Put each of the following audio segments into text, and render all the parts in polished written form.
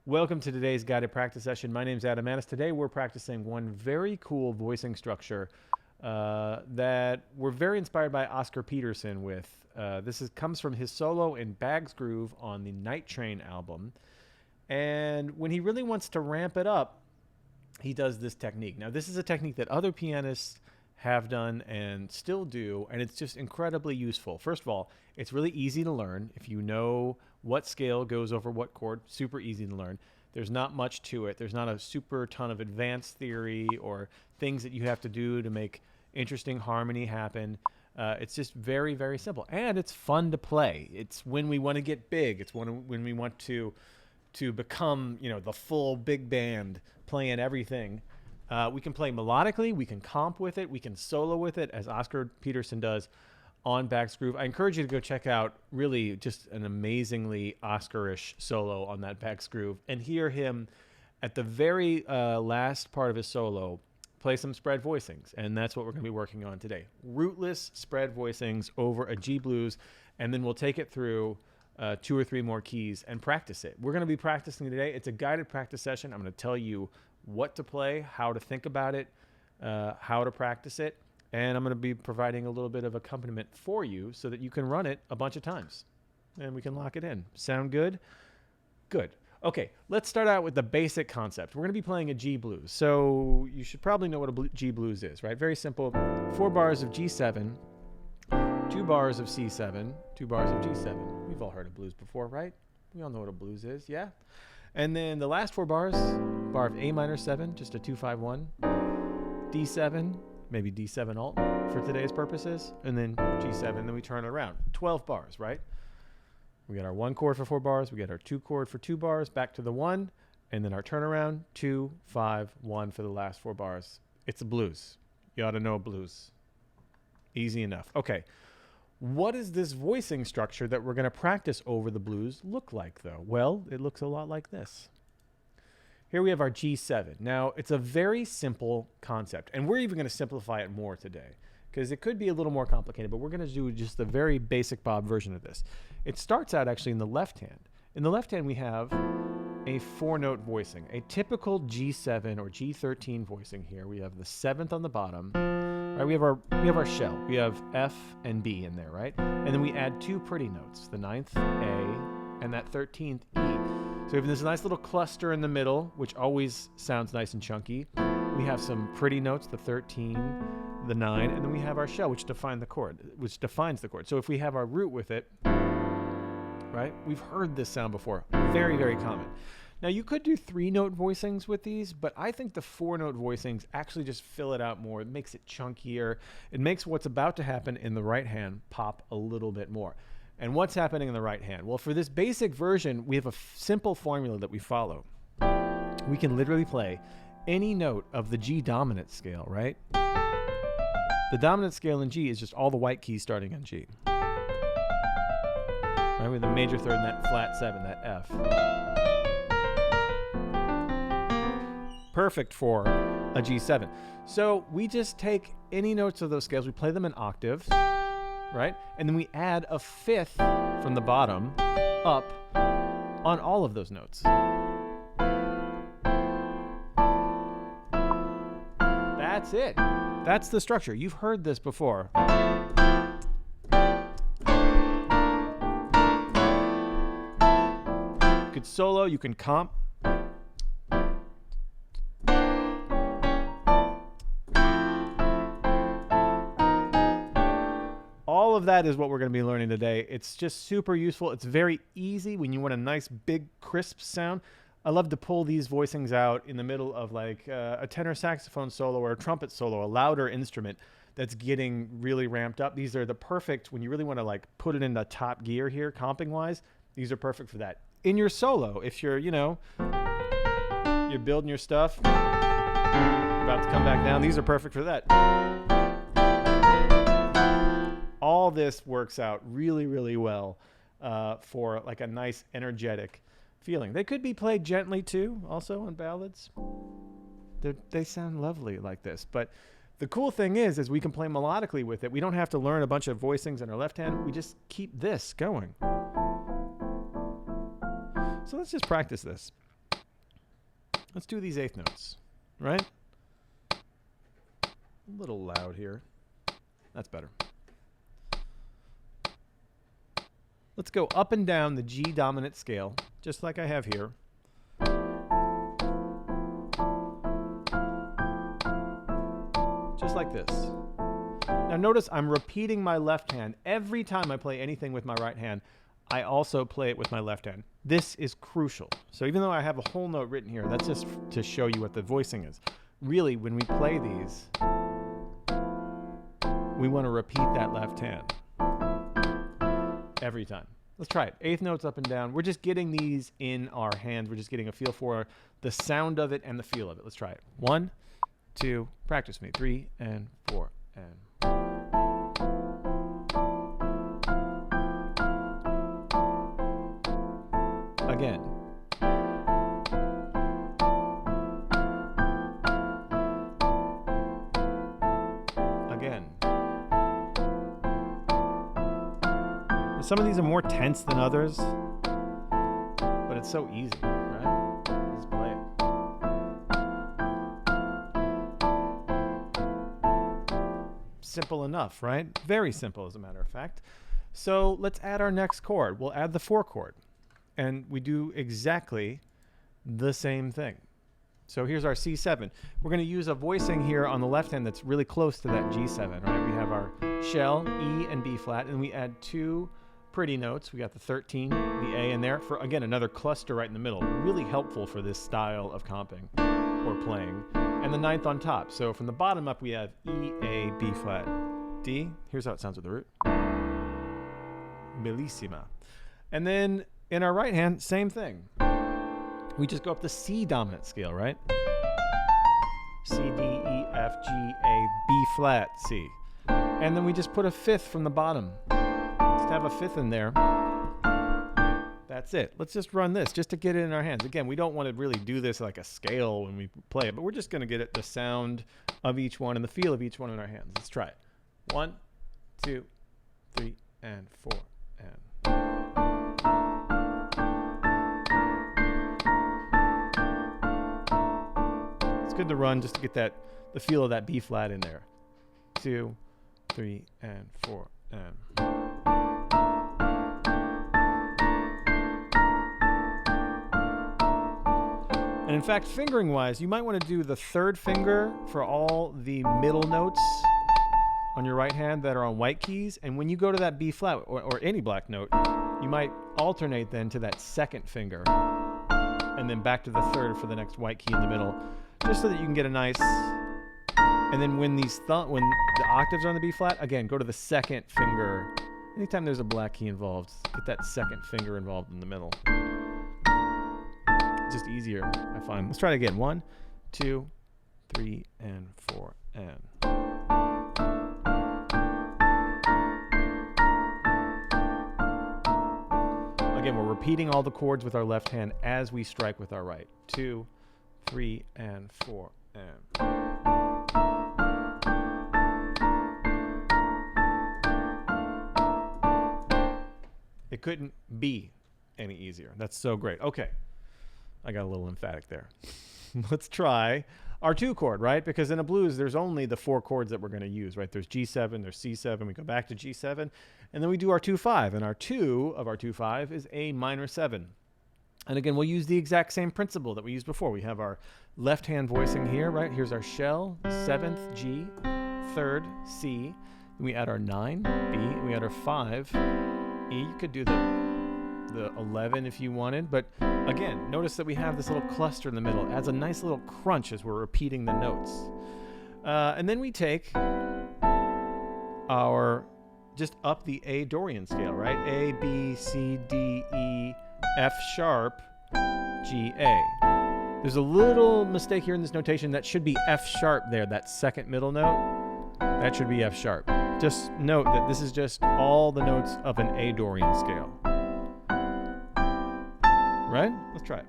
Welcome to today's guided practice session. My name is Adam Maness. Today we're practicing one very cool voicing structure that we're very inspired by Oscar Peterson with. Comes from his solo in Bag's Groove on the Night Train album. And when he really wants to ramp it up, he does this technique. Now, this is a technique that other pianists have done and still do, and it's just incredibly useful. First of all, it's really easy to learn. If you know what scale goes over what chord, super easy to learn. There's not much to it. There's not a super ton of advanced theory or things that you have to do to make interesting harmony happen. It's just very, very simple. And it's fun to play. It's when we want to get big. It's when we want to become, the full big band playing everything. We can play melodically, we can comp with it, we can solo with it, as Oscar Peterson does on Bag's Groove. I encourage you to go check out really just an amazingly Oscar-ish solo on that Bag's Groove and hear him at the very last part of his solo play some spread voicings, and that's what we're going to be working on today. Rootless spread voicings over a G blues, and then we'll take it through 2 or 3 more keys and practice it. We're going to be practicing today. It's a guided practice session. I'm going to tell you what to play, how to think about it, how to practice it, and I'm going to be providing a little bit of accompaniment for you so that you can run it a bunch of times and we can lock it in. Sound good? Good. Okay, let's start out with the basic concept. We're going to be playing a G blues, so you should probably know what a G blues is, right? Very simple. 4 bars of G7, 2 bars of C7, 2 bars of G7. We've all heard of blues before, right? We all know what a blues is, yeah? And then the last 4 bars, bar of A minor 7, just a 2-5-1, D7, maybe D7 alt for today's purposes, and then G7, then we turn it around. 12 bars, right? We got our 1 chord for 4 bars, we got our 2 chord for 2 bars, back to the 1, and then our turnaround, 2, 5, 1 for the last 4 bars. It's a blues. You ought to know a blues. Easy enough. Okay. What does this voicing structure that we're going to practice over the blues look like, though? Well, it looks a lot like this. Here we have our G7. Now, it's a very simple concept, and we're even going to simplify it more today because it could be a little more complicated, but we're going to do just a very basic Bob version of this. It starts out actually in the left hand. In the left hand, we have a 4-note voicing, a typical G7 or G13 voicing here. We have the 7th on the bottom. Right, we have our shell. We have F and B in there, right? And then we add 2 pretty notes, the 9th A and that 13th E. So we have this nice little cluster in the middle, which always sounds nice and chunky. We have some pretty notes, the 13, the 9, and then we have our shell, which defines the chord. So if we have our root with it, right? We've heard this sound before. Very, very common. Now, you could do 3-note voicings with these, but I think the 4-note voicings actually just fill it out more. It makes it chunkier. It makes what's about to happen in the right hand pop a little bit more. And what's happening in the right hand? Well, for this basic version, we have a simple formula that we follow. We can literally play any note of the G dominant scale, right? The dominant scale in G is just all the white keys starting on G. Right, with the major third and that flat 7, that F. Perfect for a G7. So we just take any notes of those scales, we play them in octaves, right? And then we add a 5th from the bottom up on all of those notes. That's it. That's the structure. You've heard this before. You could solo, you can comp. All of that is what we're going to be learning today. It's just super useful. It's very easy when you want a nice, big, crisp sound. I love to pull these voicings out in the middle of like a tenor saxophone solo or a trumpet solo, a louder instrument that's getting really ramped up. These are the perfect, when you really want to like put it in the top gear here, comping-wise, these are perfect for that. In your solo, if you're, you're building your stuff, about to come back down, these are perfect for that. All this works out really, really well for like a nice, energetic feeling. They could be played gently too, also on ballads. They sound lovely like this. But the cool thing is we can play melodically with it. We don't have to learn a bunch of voicings in our left hand. We just keep this going. So let's just practice this. Let's do these eighth notes, right? A little loud here. That's better. Let's go up and down the G dominant scale, just like I have here. Just like this. Now notice I'm repeating my left hand. Every time I play anything with my right hand, I also play it with my left hand. This is crucial. So even though I have a whole note written here, that's just to show you what the voicing is. Really, when we play these, we want to repeat that left hand every time. Let's try it. Eighth notes up and down. We're just getting these in our hands. We're just getting a feel for the sound of it and the feel of it. Let's try it. 1, 2, practice me. 3 and 4 and... Again. Again. Some of these are more tense than others, but it's so easy, right? Just play it. Simple enough, right? Very simple, as a matter of fact. So let's add our next chord. We'll add the 4 chord. And we do exactly the same thing. So here's our C7. We're going to use a voicing here on the left hand that's really close to that G7, right? We have our shell, E and B flat, and we add 2 pretty notes. We got the 13, the A in there, for, again, another cluster right in the middle. Really helpful for this style of comping or playing. And the 9th on top. So from the bottom up, we have E, A, B flat, D. Here's how it sounds with the root. Bellissima. And then in our right hand, same thing. We just go up the C dominant scale, right? C, D, E, F, G, A, B flat, C. And then we just put a 5th from the bottom. Just have a 5th in there. That's it. Let's just run this just to get it in our hands. Again, we don't want to really do this like a scale when we play it, but we're just going to get it the sound of each one and the feel of each one in our hands. Let's try it. 1, 2, 3, and 4, and... Good to run just to get that the feel of that B flat in there. 2, 3, and 4, and. And in fact, fingering wise, you might want to do the 3rd finger for all the middle notes on your right hand that are on white keys. And when you go to that B flat or any black note, you might alternate then to that 2nd finger and then back to the 3rd for the next white key in the middle. Just so that you can get a nice, and then when these when the octaves are on the B flat, again, go to the 2nd finger. Anytime there's a black key involved, get that 2nd finger involved in the middle. Just easier, I find. Let's try it again. 1, 2, 3, and 4, and. Again, we're repeating all the chords with our left hand as we strike with our right. 2, 3, and 4, and. It couldn't be any easier. That's so great. Okay. I got a little emphatic there. Let's try our 2 chord, right? Because in a blues, there's only the 4 chords that we're going to use, right? There's G7, there's C7, we go back to G7, and then we do our 2-5. And our 2 of our 2-5 is A minor 7. And again, we'll use the exact same principle that we used before. We have our left hand voicing here, right? Here's our shell, 7th G, 3rd C. And we add our 9, B, and we add our 5, E. You could do the 11 if you wanted, but again, notice that we have this little cluster in the middle. It adds a nice little crunch as we're repeating the notes. And then we take our, just up the A Dorian scale, right? A, B, C, D, E, F sharp, G, A. There's a little mistake here in this notation. That should be F sharp there, that 2nd middle note. That should be F sharp. Just note that this is just all the notes of an A Dorian scale. Right? Let's try it.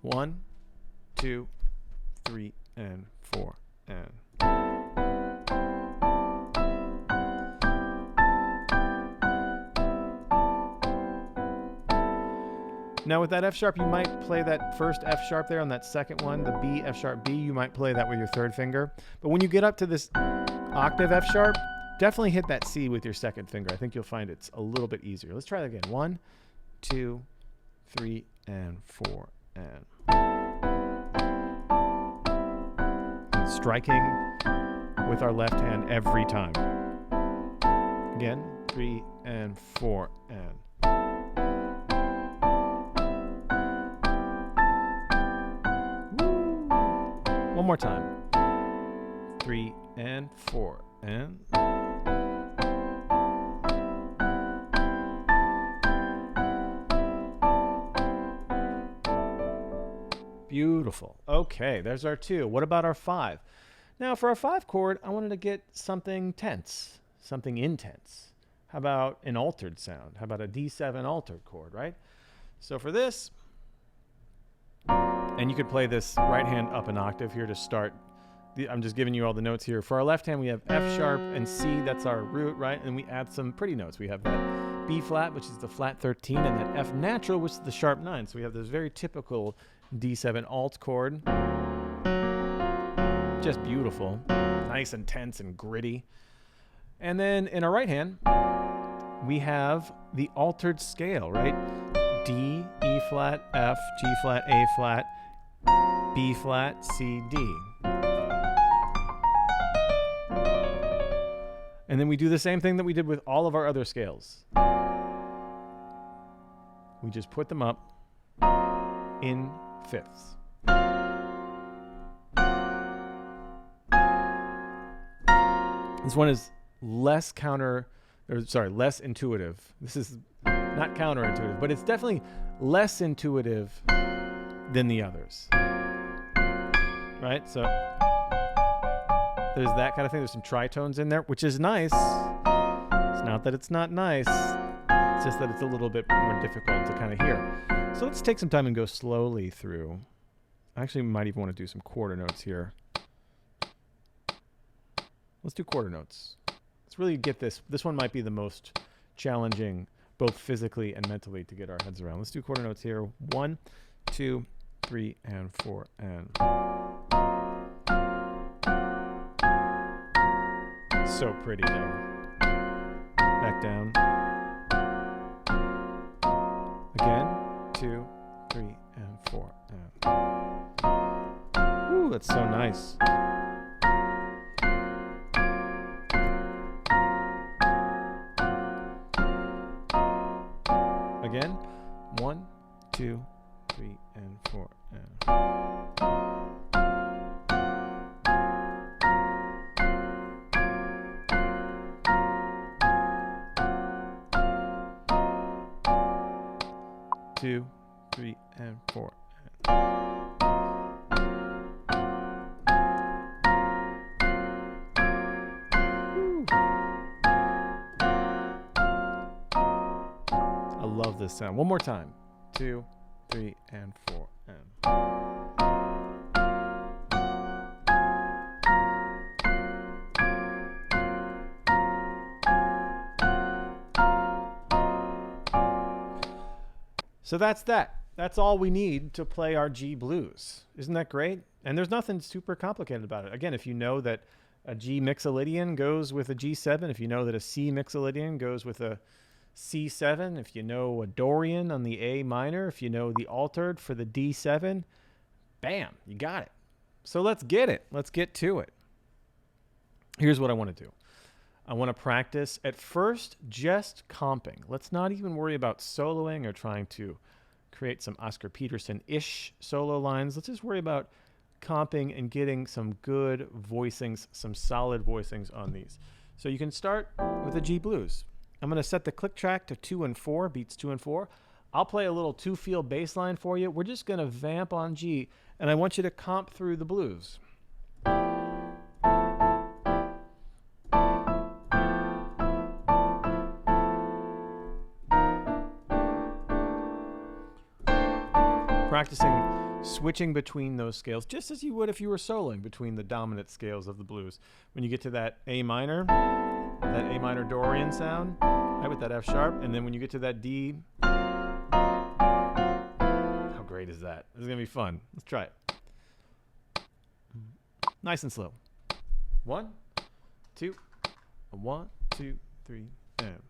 1, 2, 3, and 4, and. Now with that F sharp, you might play that first F sharp there on that second one, the B, F sharp, B. You might play that with your third finger. But when you get up to this octave F sharp, definitely hit that C with your second finger. I think you'll find it's a little bit easier. Let's try that again. 1, 2, 3, and 4, and striking with our left hand every time. Again, 3 and 4 and. One more time. 3 and 4 and. Beautiful. Okay, there's our 2. What about our 5? Now for our 5 chord, I wanted to get something tense, something intense. How about an altered sound? How about a D7 altered chord, right? So for this, and you could play this right hand up an octave here to start. I'm just giving you all the notes here. For our left hand, we have F sharp and C. That's our root, right? And we add some pretty notes. We have that B flat, which is the flat 13, and that F natural, which is the sharp 9. So we have this very typical D7 alt chord. Just beautiful. Nice and tense and gritty. And then in our right hand, we have the altered scale, right? D, E flat, F, G flat, A flat, B flat, C, D. And then we do the same thing that we did with all of our other scales. We just put them up in fifths. This one is less less intuitive. This is not counterintuitive, but it's definitely less intuitive than the others. Right? So there's that kind of thing. There's some tritones in there, which is nice. It's not that it's not nice. It's just that it's a little bit more difficult to kind of hear. So let's take some time and go slowly through. Actually, we might even want to do some quarter notes here. Let's do quarter notes. Let's really get this. This one might be the most challenging, both physically and mentally, to get our heads around. Let's do quarter notes here. 1, 2, 3, and 4, and. So pretty though. Back down. Again. 2, 3, and 4, and. Ooh, that's so nice. Again, 1, 2, 3, and 4, and. 2, 3, and 4. I love this sound. One more time. 2, 3, and 4, and. So that's that. That's all we need to play our G blues. Isn't that great? And there's nothing super complicated about it. Again, if you know that a G mixolydian goes with a G7, if you know that a C mixolydian goes with a C7, if you know a Dorian on the A minor, if you know the altered for the D7, bam, you got it. So let's get it. Let's get to it. Here's what I want to do. I want to practice at first just comping. Let's not even worry about soloing or trying to create some Oscar Peterson-ish solo lines. Let's just worry about comping and getting some good voicings, some solid voicings on these. So you can start with the G blues. I'm going to set the click track to 2 and 4, beats 2 and 4. I'll play a little 2-feel bass line for you. We're just going to vamp on G, and I want you to comp through the blues. Practicing switching between those scales, just as you would if you were soloing between the dominant scales of the blues. When you get to that A minor Dorian sound, right, with that F sharp, and then when you get to that D, great is that? This is going to be fun. Let's try it. Nice and slow. 1, 2, 1, 2, 3, and.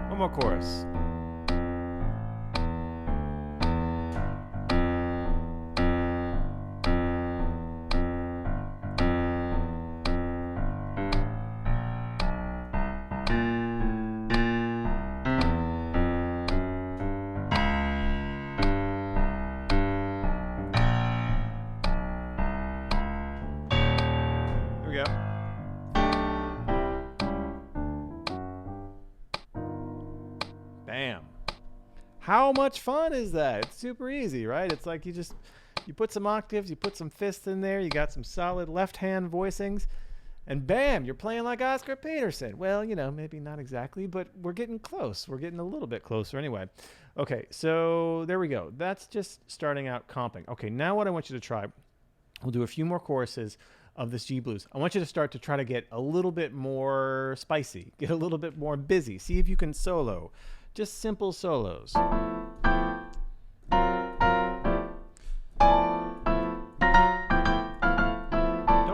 One more chorus. Here we go. Bam. How much fun is that? It's super easy, right? It's like you put some octaves, you put some fifths in there, you got some solid left hand voicings, and bam, you're playing like Oscar Peterson. Well, you know, maybe not exactly, but we're getting close. We're getting a little bit closer anyway. Okay, so there we go. That's just starting out comping. Okay, now what I want you to try, we'll do a few more choruses of this G blues. I want you to start to try to get a little bit more spicy, get a little bit more busy. See if you can solo. Just simple solos. Don't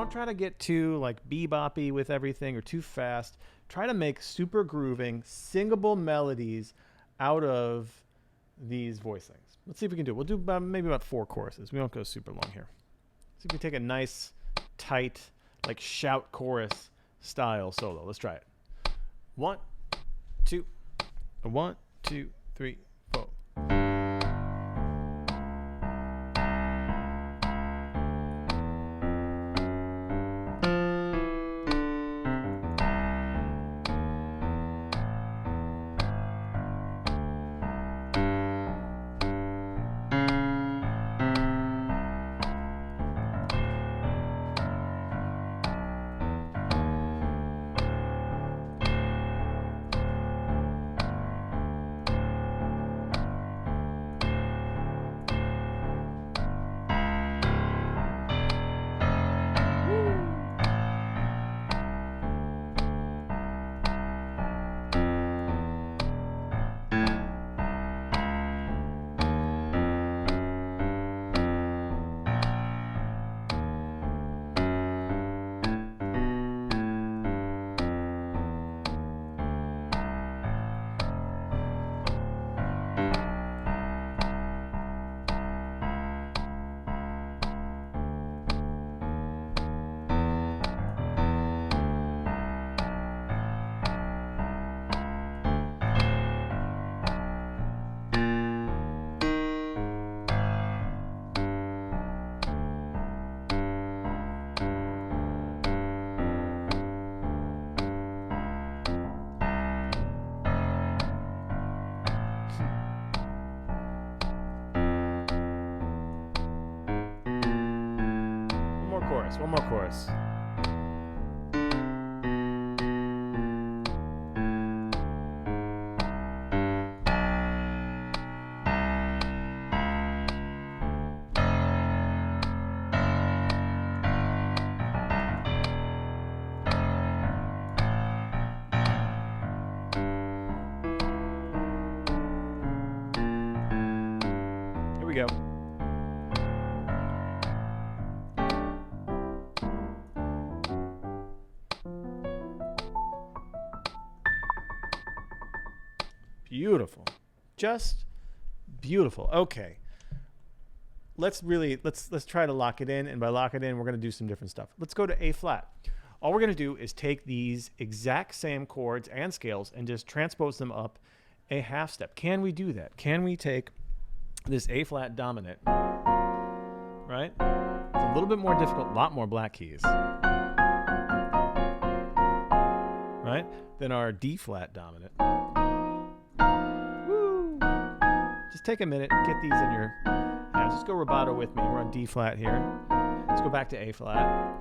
try to get too like beboppy with everything or too fast. Try to make super grooving, singable melodies out of these voicings. Let's see if we can do it. We'll do maybe about 4 choruses. We won't go super long here. See if we take a nice, tight, like shout chorus style solo. Let's try it. 1, 2, 1, 2, 3, 4. chorus. One more chorus. Here we go. Beautiful. Just beautiful. Okay. Let's try to lock it in, and by lock it in, we're going to do some different stuff. Let's go to A flat. All we're going to do is take these exact same chords and scales and just transpose them up a half step. Can we do that? Can we take this A flat dominant, right? It's a little bit more difficult, a lot more black keys, right? Than our D flat dominant. Woo! Just take a minute, get these in your hands. Just go rubato with me. We're on D flat here. Let's go back to A flat.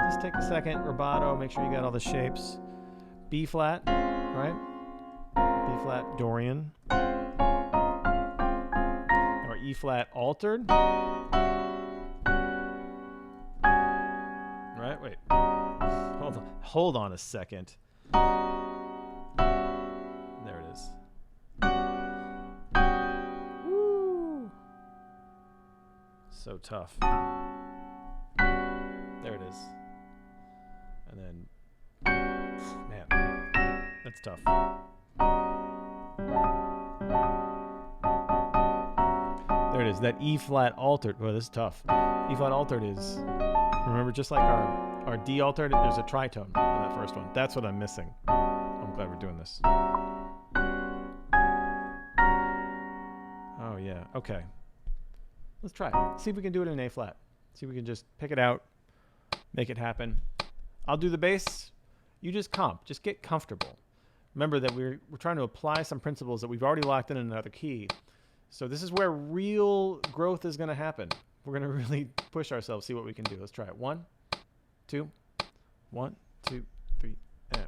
Just take a second, rubato, make sure you got all the shapes. B flat, right? B flat Dorian. Or E flat altered. Right, wait. Hold on a second. There it is. Woo! So tough. There it is. And then, man, that's tough. There it is, that E flat altered. Well, this is tough. E flat altered is, remember, just like our D altered, there's a tritone in that first one. That's what I'm missing. I'm glad we're doing this. Oh, yeah, okay. Let's try it. See if we can do it in A flat. See if we can just pick it out, make it happen. I'll do the bass. You just comp. Just get comfortable. Remember that we're trying to apply some principles that we've already locked in another key. So this is where real growth is going to happen. We're going to really push ourselves, see what we can do. Let's try it. 1, 2, 1, 2, 3, and.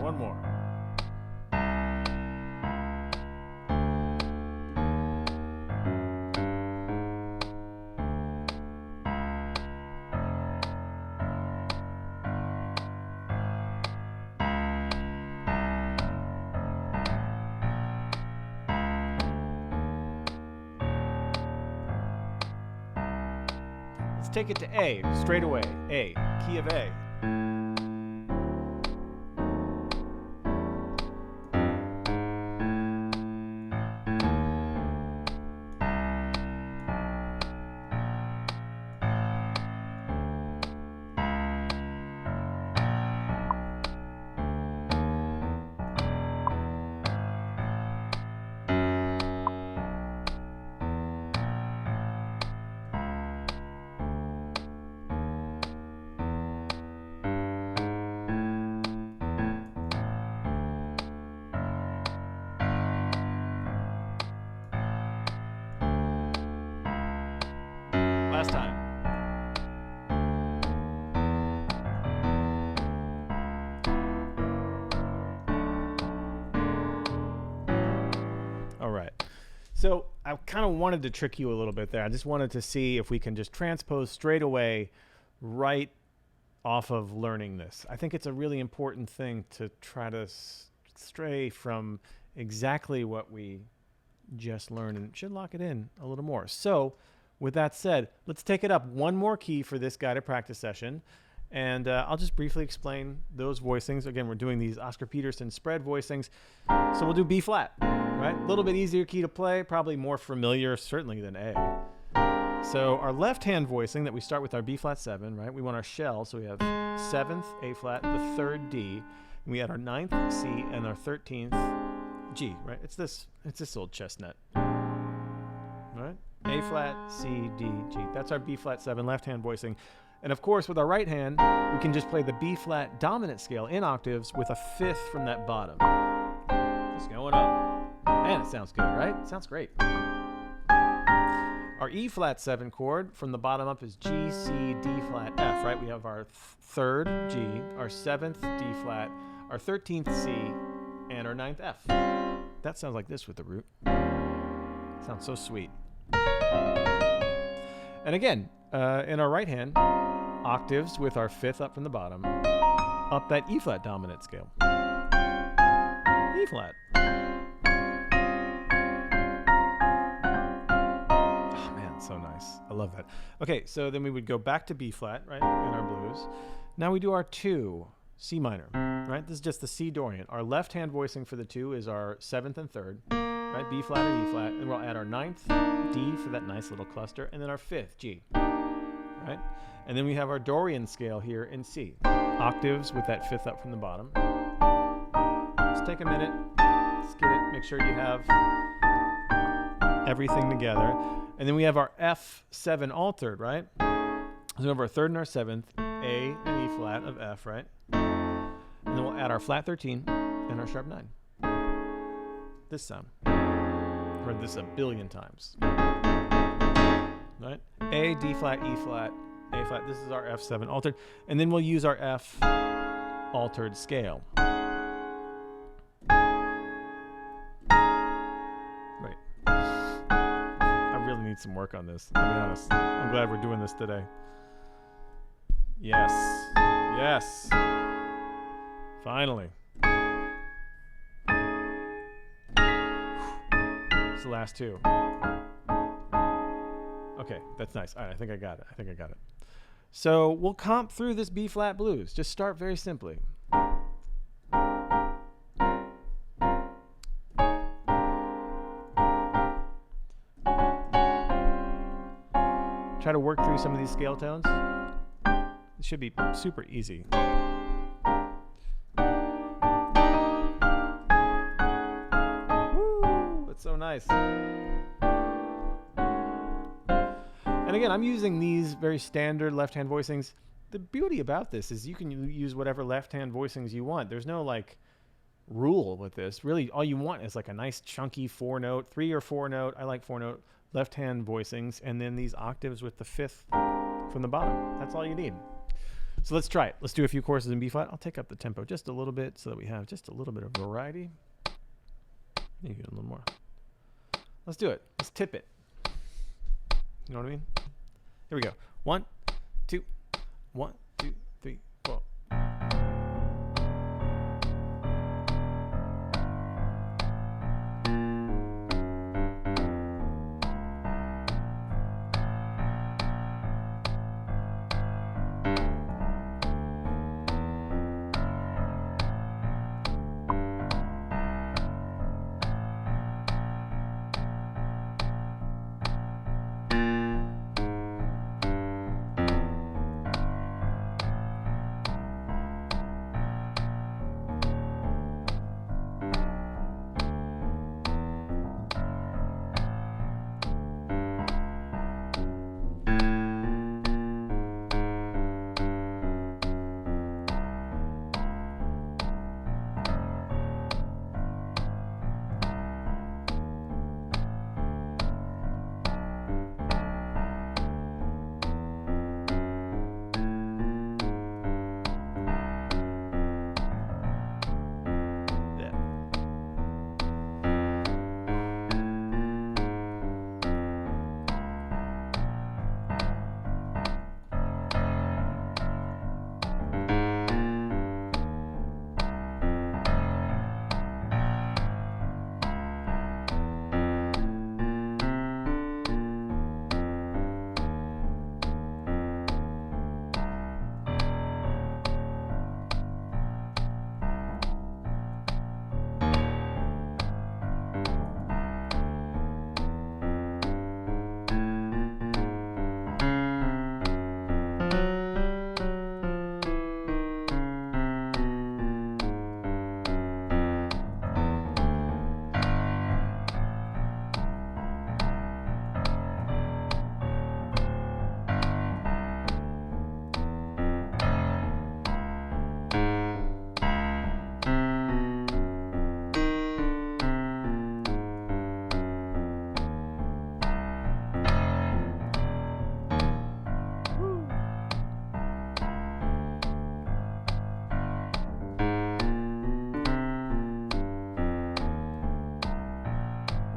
One more. Let's take it to A, straight away. A, key of A. All right. So I kind of wanted to trick you a little bit there. I just wanted to see if we can just transpose straight away right off of learning this. I think it's a really important thing to try to stray from exactly what we just learned, and should lock it in a little more. So with that said, let's take it up one more key for this guided practice session. And I'll just briefly explain those voicings. Again, we're doing these Oscar Peterson spread voicings. So we'll do B flat, right? A little bit easier key to play, probably more familiar, certainly, than A. So our left hand voicing that we start with our B flat 7, right? We want our shell, so we have 7th A flat, the 3rd D. And we add our 9th C and our 13th G, right? It's this old chestnut, right? A flat, C, D, G. That's our B flat 7 left hand voicing. And of course, with our right hand, we can just play the B flat dominant scale in octaves with a 5th from that bottom. Just going up. Man, it sounds good, right? It sounds great. Our E flat 7 chord from the bottom up is G, C, D flat, F, right? We have our 3rd G, our 7th D flat, our 13th C, and our 9th F. That sounds like this with the root. Sounds so sweet. And again, in our right hand, octaves with our 5th up from the bottom, up that E flat dominant scale. E flat. Oh man, so nice. I love that. Okay, so then we would go back to B flat, right, in our blues. Now we do our 2, C minor, right? This is just the C Dorian. Our left hand voicing for the 2 is our 7th and 3rd, right? B flat and E flat, and we'll add our 9th D for that nice little cluster, and then our 5th G, right? And then we have our Dorian scale here in C, octaves with that 5th up from the bottom. Just take a minute, let's get it, make sure you have everything together. And then we have our F7 altered, right? So we have our 3rd and our 7th, A and E flat of F, right? And then we'll add our flat 13 and our sharp 9. This sound. Heard this a billion times. Right? A, D flat, E flat, A flat. This is our F7 altered. And then we'll use our F altered scale. Right. I really need some work on this, I'll be honest. I'm glad we're doing this today. Yes. Yes. Finally. It's the last 2. Okay, that's nice. All right, I think I got it. So we'll comp through this B flat blues. Just start very simply. Try to work through some of these scale tones. It should be super easy. Woo! That's so nice. And again, I'm using these very standard left-hand voicings. The beauty about this is you can use whatever left-hand voicings you want. There's no like rule with this. Really, all you want is like a nice chunky 4-note, 3 or 4-note. I like 4-note left-hand voicings, and then these octaves with the 5th from the bottom. That's all you need. So let's try it. Let's do a few courses in B flat. I'll take up the tempo just a little bit so that we have just a little bit of variety. Maybe a little more. Let's do it. Let's tip it. You know what I mean? Here we go. 1, 2, 1, 2, 3, 4.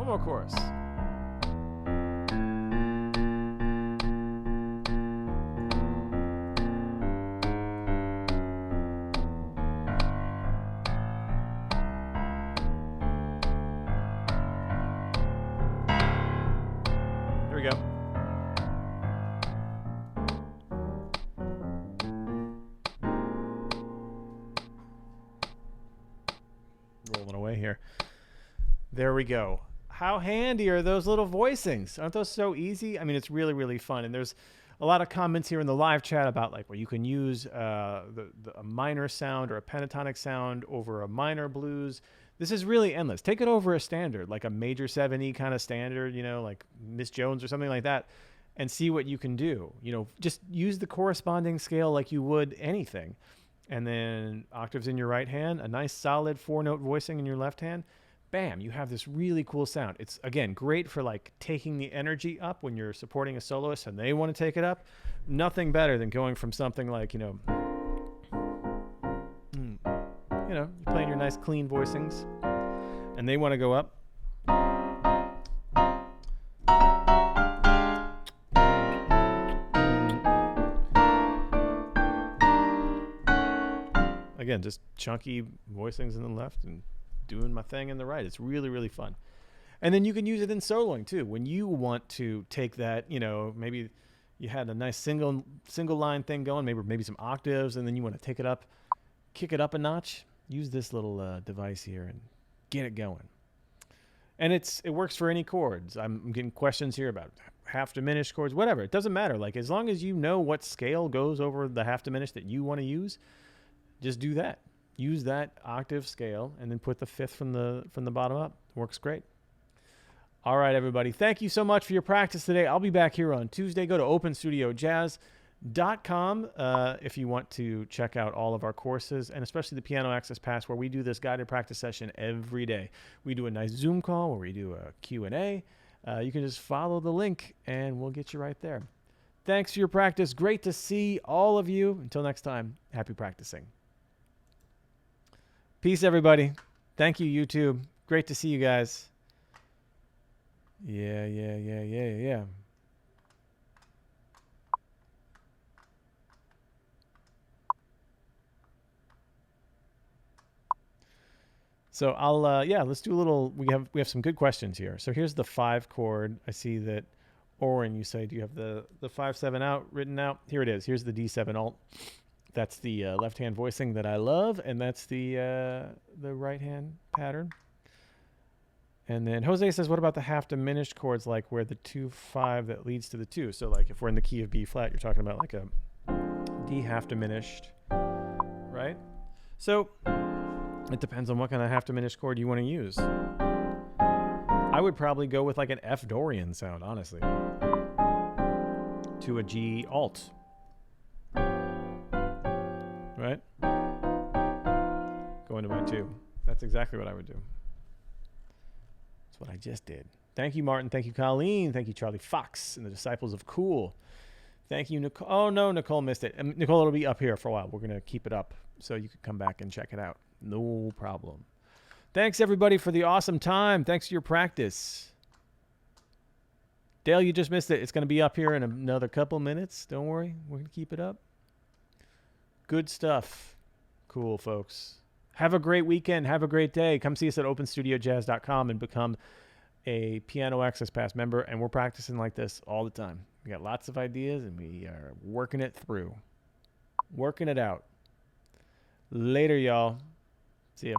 One more chorus. Here we go. Rolling away here. There we go. How handy are those little voicings? Aren't those so easy? I mean, it's really, really fun. And there's a lot of comments here in the live chat about like where you can use a minor sound or a pentatonic sound over a minor blues. This is really endless. Take it over a standard, like a major 7E kind of standard, you know, like Miss Jones or something like that, and see what you can do. You know, just use the corresponding scale like you would anything. And then octaves in your right hand, a nice solid 4-note voicing in your left hand. Bam, you have this really cool sound. It's, again, great for like taking the energy up when you're supporting a soloist and they want to take it up. Nothing better than going from something like, you're playing your nice clean voicings and they want to go up. Again, just chunky voicings in the left and doing my thing in the right. It's really, really fun. And then you can use it in soloing too. When you want to take that, maybe you had a nice single line thing going, maybe some octaves, and then you want to take it up, kick it up a notch, use this little device here and get it going. And it works for any chords. I'm getting questions here about half diminished chords, whatever. It doesn't matter. Like, as long as you know what scale goes over the half diminished that you want to use, just do that. Use that octave scale and then put the fifth from the bottom up. Works great. All right, everybody. Thank you so much for your practice today. I'll be back here on Tuesday. Go to openstudiojazz.com if you want to check out all of our courses, and especially the Piano Access Pass, where we do this guided practice session every day. We do a nice Zoom call where we do a Q&A. You can just follow the link and we'll get you right there. Thanks for your practice. Great to see all of you. Until next time, happy practicing. Peace, everybody. Thank you, YouTube. Great to see you guys. Yeah. So I'll let's do a little. We have some good questions here. So here's the 5 chord. I see that Oren, you say, do you have the 5/7 out written out? Here it is. Here's the D7 alt. That's the left hand voicing that I love, and that's the right hand pattern. And then Jose says, what about the half diminished chords, like where the 2/5 that leads to the 2? So like if we're in the key of B flat, you're talking about like a D half diminished, right? So it depends on what kind of half diminished chord you want to use. I would probably go with like an F Dorian sound, honestly, to a G alt, right? Go into my 2. That's exactly what I would do. That's what I just did. Thank you, Martin. Thank you, Colleen. Thank you, Charlie Fox and the Disciples of Cool. Thank you, Nicole. Oh, no, Nicole missed it. Nicole, it'll be up here for a while. We're going to keep it up so you can come back and check it out. No problem. Thanks, everybody, for the awesome time. Thanks for your practice. Dale, you just missed it. It's going to be up here in another couple minutes. Don't worry. We're going to keep it up. Good stuff. Cool, folks. Have a great weekend. Have a great day. Come see us at openstudiojazz.com and become a Piano Access Pass member. And we're practicing like this all the time. We got lots of ideas, and we are working it through. Working it out. Later, y'all. See ya.